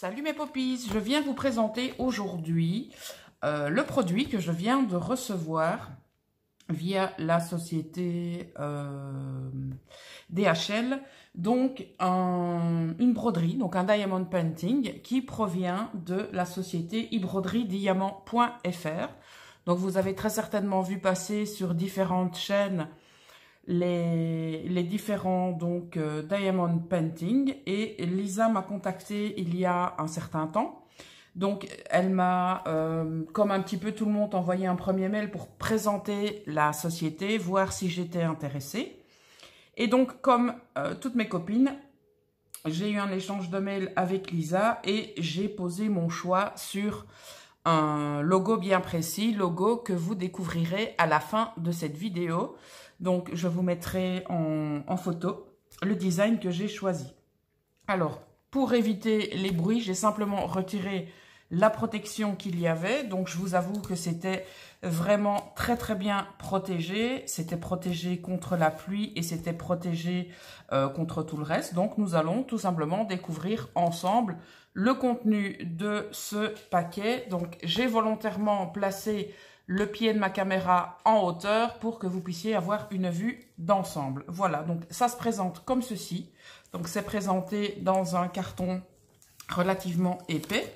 Salut mes poppies, je viens vous présenter aujourd'hui le produit que je viens de recevoir via la société DHL, donc une broderie, donc un diamond painting qui provient de la société e-broderie-diamant.fr. Donc vous avez très certainement vu passer sur différentes chaînes les différents donc diamond painting, et Lisa m'a contacté il y a un certain temps. Donc elle m'a comme un petit peu tout le monde envoyé un premier mail pour présenter la société, voir si j'étais intéressée. Et donc comme toutes mes copines, j'ai eu un échange de mails avec Lisa et j'ai posé mon choix sur un logo bien précis, logo que vous découvrirez à la fin de cette vidéo. Donc, je vous mettrai en photo le design que j'ai choisi. Alors, pour éviter les bruits, j'ai simplement retiré la protection qu'il y avait. Donc, je vous avoue que c'était vraiment très très bien protégé. C'était protégé contre la pluie et c'était protégé contre tout le reste. Donc, nous allons tout simplement découvrir ensemble le contenu de ce paquet. Donc, j'ai volontairement placé le pied de ma caméra en hauteur pour que vous puissiez avoir une vue d'ensemble. Voilà, donc ça se présente comme ceci. Donc c'est présenté dans un carton relativement épais.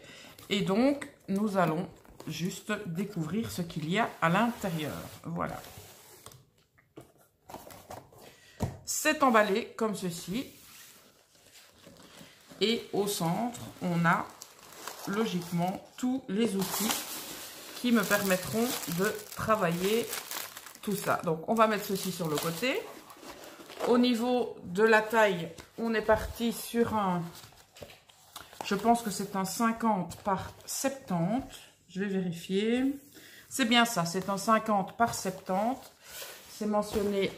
Et donc nous allons juste découvrir ce qu'il y a à l'intérieur. Voilà. C'est emballé comme ceci. Et au centre, on a logiquement tous les outils qui me permettront de travailler tout ça. Donc, on va mettre ceci sur le côté. Au niveau de la taille, on est parti sur un... Je pense que c'est un 50 par 70. Je vais vérifier. C'est bien ça, c'est un 50 par 70. C'est mentionné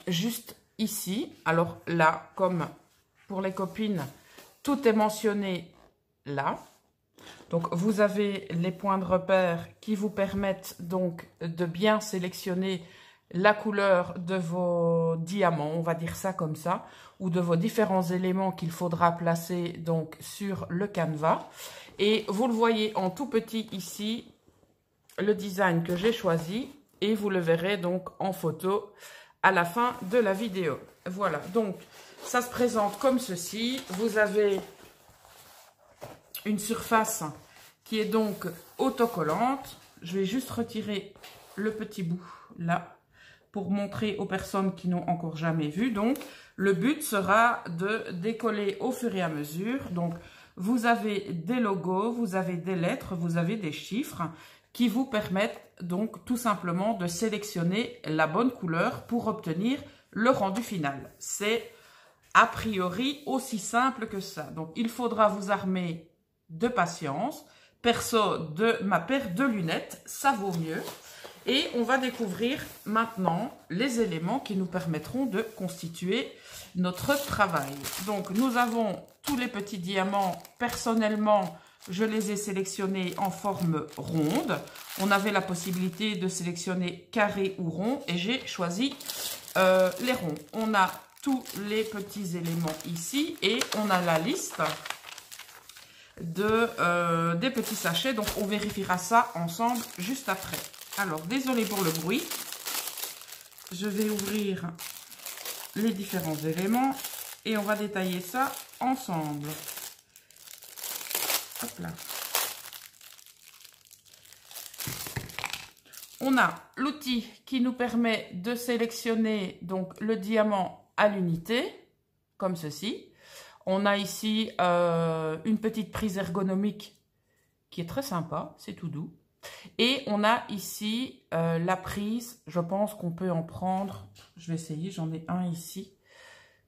juste ici. Alors là, comme pour les copines, tout est mentionné là. Donc, vous avez les points de repère qui vous permettent donc de bien sélectionner la couleur de vos diamants, on va dire ça comme ça, ou de vos différents éléments qu'il faudra placer donc sur le canevas. Et vous le voyez en tout petit ici, le design que j'ai choisi, et vous le verrez donc en photo à la fin de la vidéo. Voilà, donc ça se présente comme ceci. Vous avez une surface qui est donc autocollante. Je vais juste retirer le petit bout là pour montrer aux personnes qui n'ont encore jamais vu. Donc, le but sera de décoller au fur et à mesure. Donc, vous avez des logos, vous avez des lettres, vous avez des chiffres qui vous permettent donc tout simplement de sélectionner la bonne couleur pour obtenir le rendu final. C'est a priori aussi simple que ça. Donc, il faudra vous armer de patience. Perso, de ma paire de lunettes, ça vaut mieux. Et on va découvrir maintenant les éléments qui nous permettront de constituer notre travail. Donc, nous avons tous les petits diamants. Personnellement, je les ai sélectionnés en forme ronde. On avait la possibilité de sélectionner carré ou rond et j'ai choisi les ronds. On a tous les petits éléments ici et on a la liste des petits sachets. Donc, on vérifiera ça ensemble juste après. Alors, désolé pour le bruit. Je vais ouvrir les différents éléments et on va détailler ça ensemble. Hop là. On a l'outil qui nous permet de sélectionner donc le diamant à l'unité, comme ceci. On a ici une petite prise ergonomique qui est très sympa, c'est tout doux. Et on a ici la prise, je pense qu'on peut en prendre, je vais essayer, j'en ai un ici.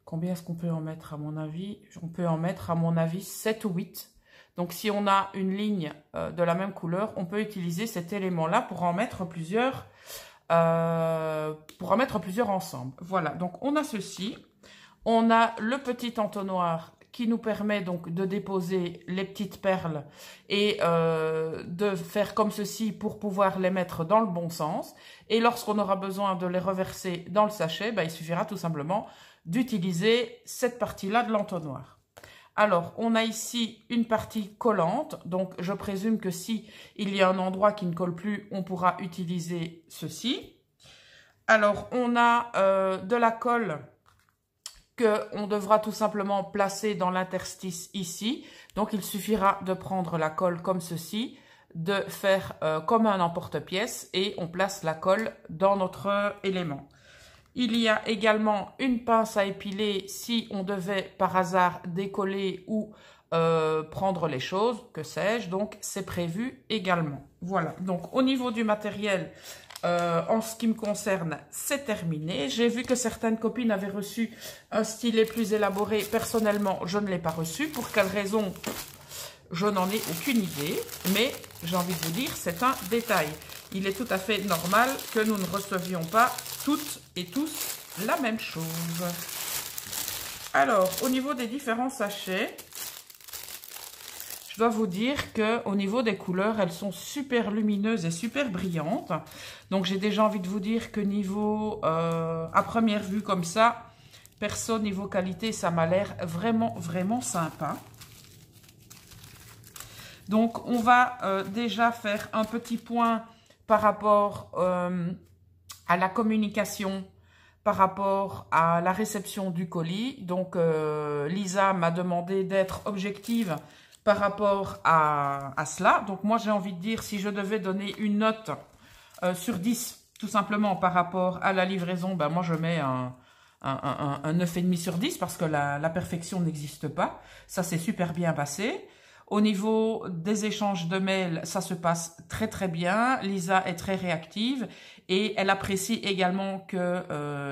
Combien est-ce qu'on peut en mettre à mon avis? On peut en mettre à mon avis 7 ou 8. Donc si on a une ligne de la même couleur, on peut utiliser cet élément-là pour en mettre plusieurs ensemble. Voilà, donc on a ceci. On a le petit entonnoir qui nous permet donc de déposer les petites perles et de faire comme ceci pour pouvoir les mettre dans le bon sens. Et lorsqu'on aura besoin de les reverser dans le sachet, il suffira tout simplement d'utiliser cette partie-là de l'entonnoir. Alors, on a ici une partie collante. Donc, je présume que si il y a un endroit qui ne colle plus, on pourra utiliser ceci. Alors, on a de la colle qu'on devra tout simplement placer dans l'interstice ici. Donc, il suffira de prendre la colle comme ceci, de faire comme un emporte-pièce et on place la colle dans notre élément. Il y a également une pince à épiler si on devait par hasard décoller ou prendre les choses, que sais-je. Donc, c'est prévu également. Voilà, donc au niveau du matériel, en ce qui me concerne, c'est terminé. J'ai vu que certaines copines avaient reçu un stylet plus élaboré. Personnellement, je ne l'ai pas reçu. Pour quelle raison? Je n'en ai aucune idée, mais j'ai envie de vous dire, c'est un détail. Il est tout à fait normal que nous ne recevions pas toutes et tous la même chose. Alors, au niveau des différents sachets, je dois vous dire qu'au niveau des couleurs, elles sont super lumineuses et super brillantes. Donc, j'ai déjà envie de vous dire que niveau, à première vue comme ça, perso, niveau qualité, ça m'a l'air vraiment, vraiment sympa. Donc, on va déjà faire un petit point par rapport à la communication, par rapport à la réception du colis. Donc, Lisa m'a demandé d'être objective par rapport à cela. Donc, moi, j'ai envie de dire, si je devais donner une note sur 10, tout simplement par rapport à la livraison, ben, moi, je mets un 9,5 sur 10 parce que la perfection n'existe pas. Ça s'est super bien passé. Au niveau des échanges de mails, ça se passe très très bien. Lisa est très réactive et elle apprécie également que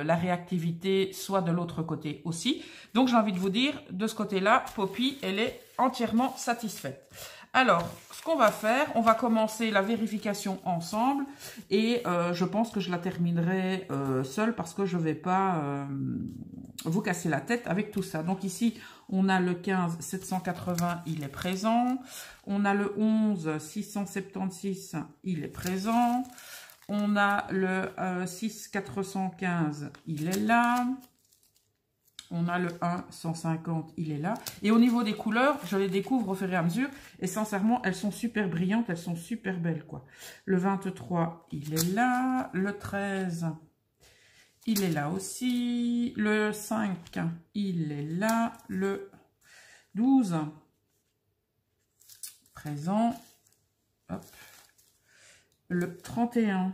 la réactivité soit de l'autre côté aussi. Donc j'ai envie de vous dire, de ce côté-là, Poppy, elle est entièrement satisfaite. Alors, ce qu'on va faire, on va commencer la vérification ensemble et je pense que je la terminerai seule parce que je ne vais pas vous casser la tête avec tout ça. Donc ici, on a le 15 780, il est présent. On a le 11 676, il est présent. On a le 6 415, il est là. On a le 1 150, il est là. Et au niveau des couleurs, je les découvre au fur et à mesure. Et sincèrement, elles sont super brillantes, elles sont super belles, quoi. Le 23, il est là. Le 13, il est là aussi. Le 5, il est là. Le 12, présent. Hop. Le 31,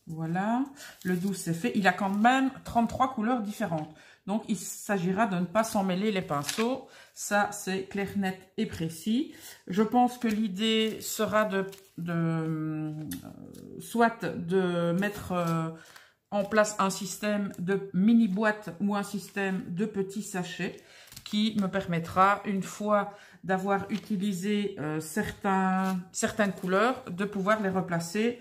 voilà. Le 12, c'est fait. Il a quand même 33 couleurs différentes. Donc, il s'agira de ne pas s'en mêler les pinceaux. Ça, c'est clair, net et précis. Je pense que l'idée sera soit de mettre en place un système de mini-boîte ou un système de petits sachets qui me permettra, une fois d'avoir utilisé certaines couleurs, de pouvoir les replacer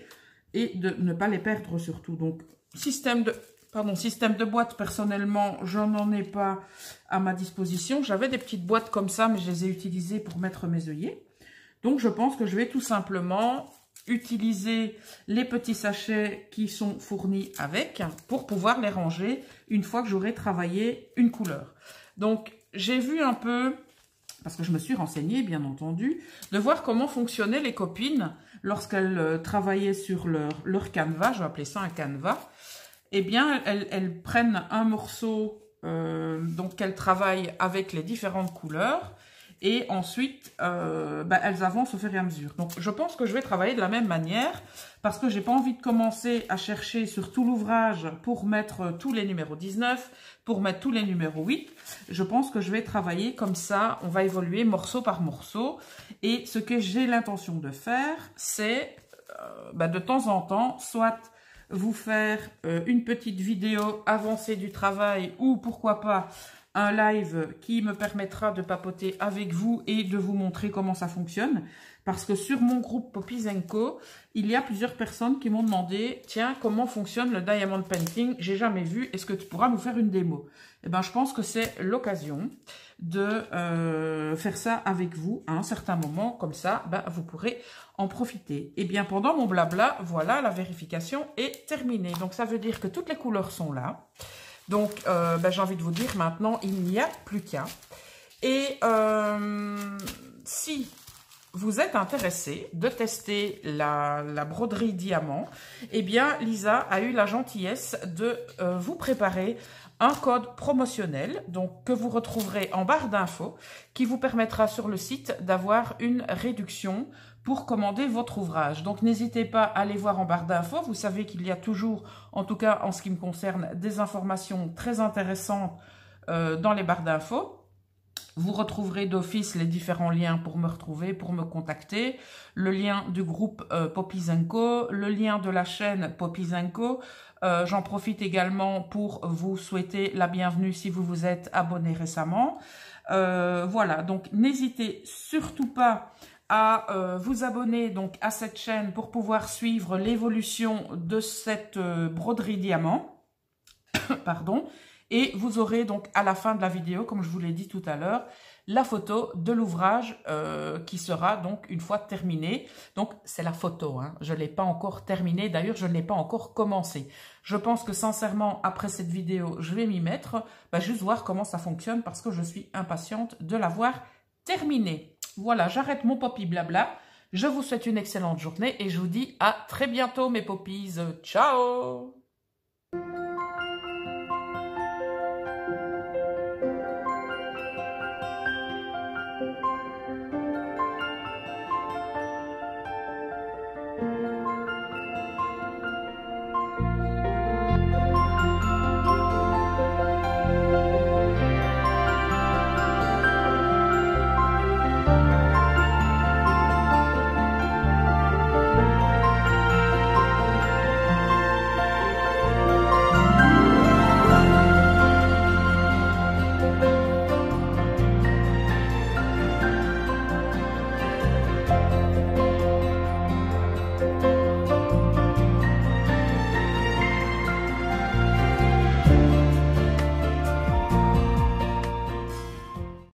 et de ne pas les perdre surtout. Donc, système de boîte, personnellement, je n'en ai pas à ma disposition. J'avais des petites boîtes comme ça, mais je les ai utilisées pour mettre mes œillets. Donc, je pense que je vais tout simplement utiliser les petits sachets qui sont fournis avec pour pouvoir les ranger une fois que j'aurai travaillé une couleur. Donc, j'ai vu un peu, parce que je me suis renseignée, bien entendu, de voir comment fonctionnaient les copines lorsqu'elles travaillaient sur leur canevas, je vais appeler ça un canevas. Eh bien, elles prennent un morceau, donc qu'elles travaillent avec les différentes couleurs, et ensuite, elles avancent au fur et à mesure. Donc, je pense que je vais travailler de la même manière, parce que j'ai pas envie de commencer à chercher sur tout l'ouvrage pour mettre tous les numéros 19, pour mettre tous les numéros 8. Je pense que je vais travailler comme ça, on va évoluer morceau par morceau. Et ce que j'ai l'intention de faire, c'est de temps en temps, soit vous faire une petite vidéo avancée du travail ou pourquoi pas un live qui me permettra de papoter avec vous et de vous montrer comment ça fonctionne. Parce que sur mon groupe Poppy & Co, il y a plusieurs personnes qui m'ont demandé « Tiens, comment fonctionne le Diamond Painting? J'ai jamais vu, est-ce que tu pourras nous faire une démo ?» Eh bien, je pense que c'est l'occasion de faire ça avec vous à un certain moment. Comme ça, vous pourrez en profiter. Et bien, pendant mon blabla, voilà, la vérification est terminée. Donc, ça veut dire que toutes les couleurs sont là. Donc, j'ai envie de vous dire maintenant, il n'y a plus qu'à. Et si vous êtes intéressé de tester la broderie diamant, eh bien Lisa a eu la gentillesse de vous préparer un code promotionnel donc, que vous retrouverez en barre d'infos qui vous permettra sur le site d'avoir une réduction pour commander votre ouvrage. Donc n'hésitez pas à aller voir en barre d'infos. Vous savez qu'il y a toujours, en tout cas en ce qui me concerne, des informations très intéressantes dans les barres d'infos. Vous retrouverez d'office les différents liens pour me retrouver, pour me contacter. Le lien du groupe Poppies & Co, le lien de la chaîne Poppies & Co. J'en profite également pour vous souhaiter la bienvenue si vous vous êtes abonné récemment. Voilà, donc n'hésitez surtout pas à vous abonner donc à cette chaîne pour pouvoir suivre l'évolution de cette broderie diamant. Pardon. Et vous aurez donc à la fin de la vidéo, comme je vous l'ai dit tout à l'heure, la photo de l'ouvrage qui sera donc une fois terminée. Donc c'est la photo, hein. Je ne l'ai pas encore terminée, d'ailleurs je ne l'ai pas encore commencé. Je pense que sincèrement, après cette vidéo, je vais m'y mettre, juste voir comment ça fonctionne parce que je suis impatiente de l'avoir terminée. Voilà, j'arrête mon poppy blabla. Je vous souhaite une excellente journée et je vous dis à très bientôt mes poppies. Ciao!